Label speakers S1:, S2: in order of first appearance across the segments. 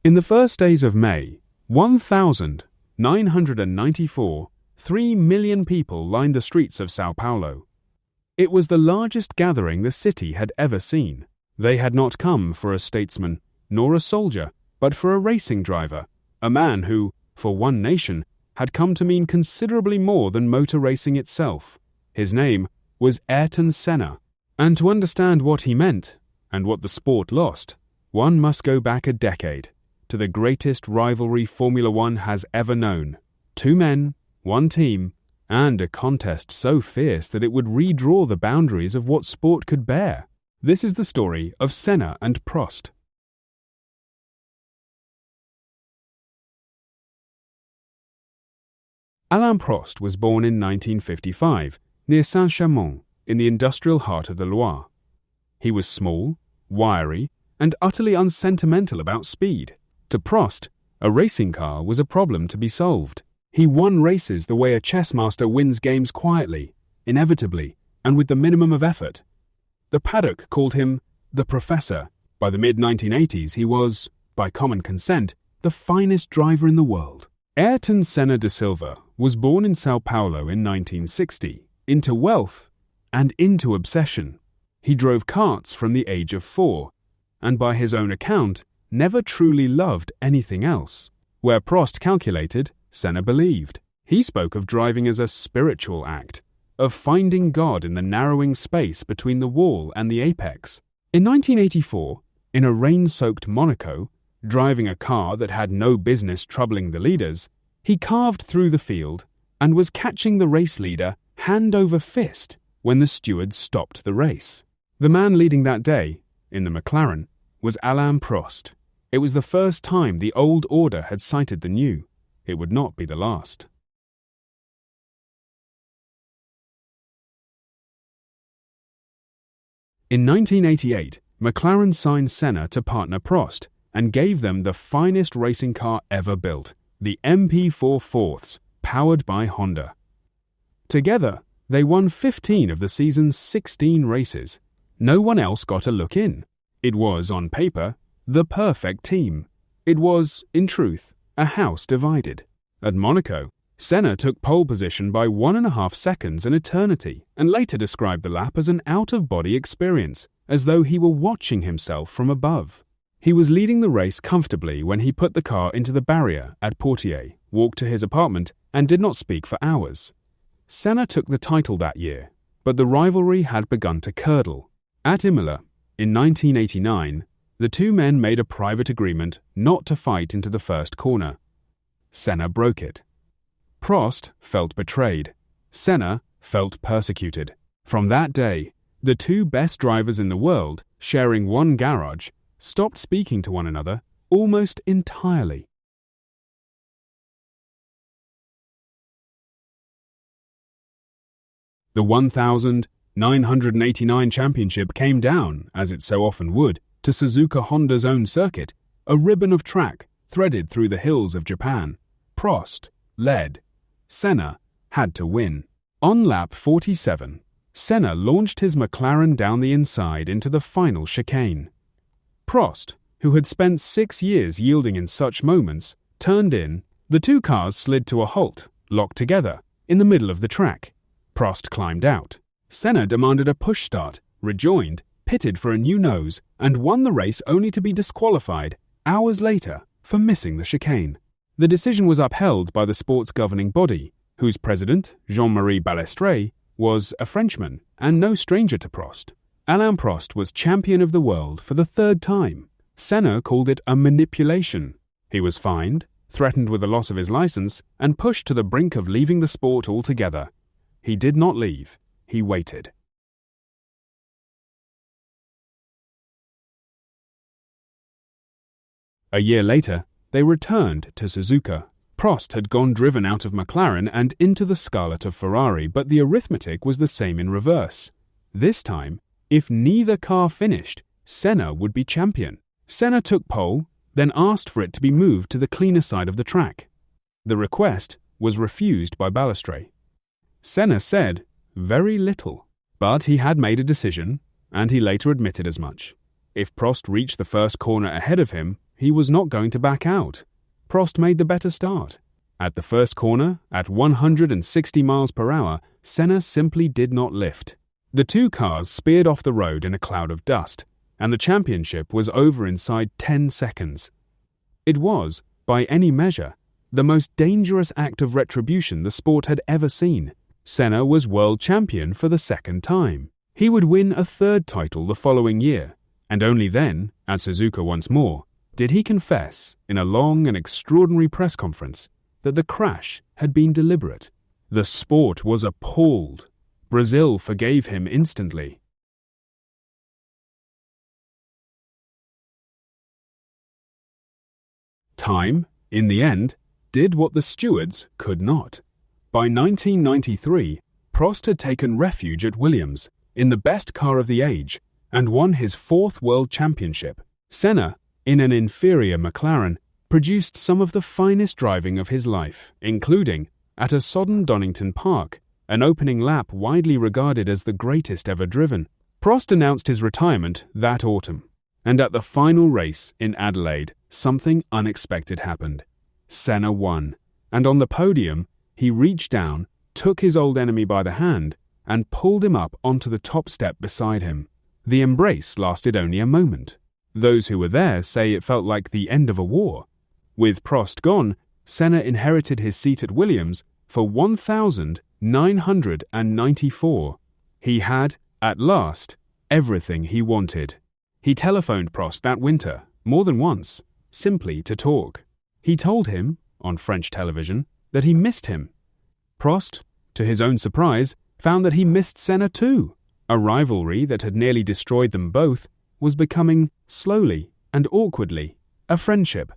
S1: In the first days of May, 1,994, 3 million people lined the streets of São Paulo. It was the largest gathering the city had ever seen. They had not come for a statesman, nor a soldier, but for a racing driver, a man who, for one nation, had come to mean considerably more than motor racing itself. His name was Ayrton Senna, and to understand what he meant, and what the sport lost, one must go back a decade, to the greatest rivalry Formula One has ever known. 2 men, 1 team, and a contest so fierce that it would redraw the boundaries of what sport could bear. This is the story of Senna and Prost. Alain Prost was born in 1955 near Saint-Chamond in the industrial heart of the Loire. He was small, wiry, and utterly unsentimental about speed. To Prost, a racing car was a problem to be solved. He won races the way a chess master wins games quietly, inevitably, and with the minimum of effort. The paddock called him the Professor. By the mid-1980s, he was, by common consent, the finest driver in the world. Ayrton Senna da Silva was born in São Paulo in 1960, into wealth and into obsession. He drove karts from the age of 4, and by his own account, never truly loved anything else. Where Prost calculated, Senna believed. He spoke of driving as a spiritual act, of finding God in the narrowing space between the wall and the apex. In 1984, in a rain-soaked Monaco, driving a car that had no business troubling the leaders, he carved through the field and was catching the race leader hand over fist when the stewards stopped the race. The man leading that day, in the McLaren, was Alain Prost. It was the first time the old order had sighted the new. It would not be the last. In 1988, McLaren signed Senna to partner Prost and gave them the finest racing car ever built, the MP4 Fourths, powered by Honda. Together, they won 15 of the season's 16 races. No one else got a look in. It was, on paper, the perfect team. It was, in truth, a house divided. At Monaco, Senna took pole position by 1.5 seconds an eternity and later described the lap as an out-of-body experience, as though he were watching himself from above. He was leading the race comfortably when he put the car into the barrier at Poitiers, walked to his apartment, and did not speak for hours. Senna took the title that year, but the rivalry had begun to curdle. At Imola, in 1989, the 2 men made a private agreement not to fight into the first corner. Senna broke it. Prost felt betrayed. Senna felt persecuted. From that day, the 2 best drivers in the world, sharing one garage, stopped speaking to one another almost entirely. The 1,989 championship came down, as it so often would, to Suzuka Honda's own circuit, a ribbon of track threaded through the hills of Japan. Prost led. Senna had to win. On lap 47, Senna launched his McLaren down the inside into the final chicane. Prost, who had spent 6 years yielding in such moments, turned in. The 2 cars slid to a halt, locked together, in the middle of the track. Prost climbed out. Senna demanded a push start, rejoined, pitted for a new nose, and won the race only to be disqualified hours later for missing the chicane. The decision was upheld by the sport's governing body, whose president, Jean-Marie Balestre, was a Frenchman and no stranger to Prost. Alain Prost was champion of the world for the 3rd time. Senna called it a manipulation. He was fined, threatened with the loss of his license, and pushed to the brink of leaving the sport altogether. He did not leave. He waited. A year later, they returned to Suzuka. Prost had gone driven out of McLaren and into the Scarlet of Ferrari, but the arithmetic was the same in reverse. This time, if neither car finished, Senna would be champion. Senna took pole, then asked for it to be moved to the cleaner side of the track. The request was refused by Balestre. Senna said very little, but he had made a decision, and he later admitted as much. If Prost reached the first corner ahead of him, he was not going to back out. Prost made the better start. At the first corner, at 160 miles per hour, Senna simply did not lift. The two cars speared off the road in a cloud of dust, and the championship was over inside 10 seconds. It was, by any measure, the most dangerous act of retribution the sport had ever seen. Senna was world champion for the second time. He would win a third title the following year, and only then, at Suzuka once more, did he confess, in a long and extraordinary press conference, that the crash had been deliberate. The sport was appalled. Brazil forgave him instantly. Time, in the end, did what the stewards could not. By 1993, Prost had taken refuge at Williams, in the best car of the age, and won his fourth world championship. Senna, in an inferior McLaren, produced some of the finest driving of his life, including, at a sodden Donington Park, an opening lap widely regarded as the greatest ever driven. Prost announced his retirement that autumn, and at the final race in Adelaide, something unexpected happened. Senna won, and on the podium, he reached down, took his old enemy by the hand, and pulled him up onto the top step beside him. The embrace lasted only a moment. Those who were there say it felt like the end of a war. With Prost gone, Senna inherited his seat at Williams for 1,994. He had, at last, everything he wanted. He telephoned Prost that winter, more than once, simply to talk. He told him, on French television, that he missed him. Prost, to his own surprise, found that he missed Senna too. A rivalry that had nearly destroyed them both was becoming, slowly and awkwardly, a friendship.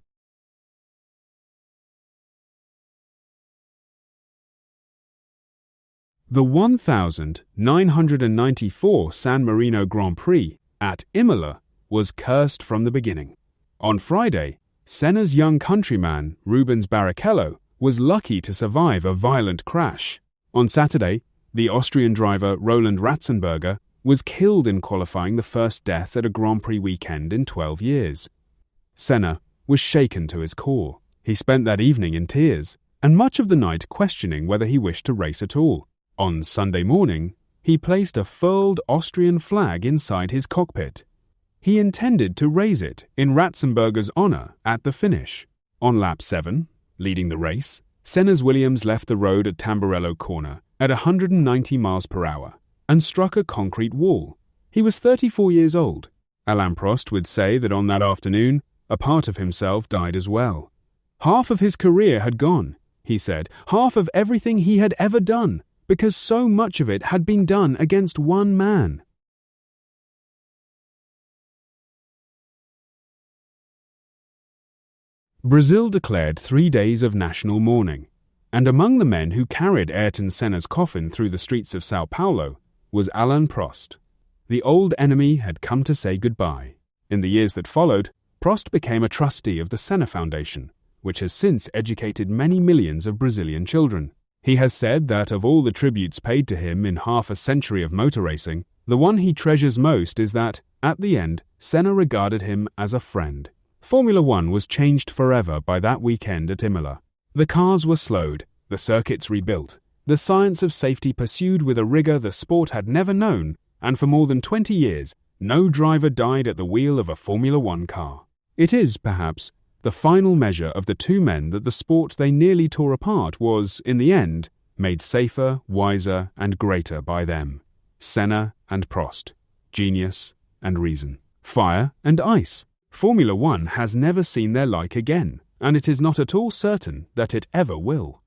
S1: The 1994 San Marino Grand Prix at Imola was cursed from the beginning. On Friday, Senna's young countryman, Rubens Barrichello, was lucky to survive a violent crash. On Saturday, the Austrian driver Roland Ratzenberger was killed in qualifying, the first death at a Grand Prix weekend in 12 years. Senna was shaken to his core. He spent that evening in tears, and much of the night questioning whether he wished to race at all. On Sunday morning, he placed a furled Austrian flag inside his cockpit. He intended to raise it in Ratzenberger's honor at the finish. On lap 7, leading the race, Senna's Williams left the road at Tamburello Corner at 190 miles per hour and struck a concrete wall. He was 34 years old. Alain Prost would say that on that afternoon, a part of himself died as well. Half of his career had gone, he said, half of everything he had ever done, because so much of it had been done against one man. Brazil declared 3 days of national mourning, and among the men who carried Ayrton Senna's coffin through the streets of São Paulo was Alain Prost. The old enemy had come to say goodbye. In the years that followed, Prost became a trustee of the Senna Foundation, which has since educated many millions of Brazilian children. He has said that of all the tributes paid to him in half a century of motor racing, the one he treasures most is that, at the end, Senna regarded him as a friend. Formula One was changed forever by that weekend at Imola. The cars were slowed, the circuits rebuilt, the science of safety pursued with a rigor the sport had never known, and for more than 20 years, no driver died at the wheel of a Formula One car. It is, perhaps, the final measure of the two men that the sport they nearly tore apart was, in the end, made safer, wiser, and greater by them. Senna and Prost. Genius and reason. Fire and ice. Formula One has never seen their like again, and it is not at all certain that it ever will.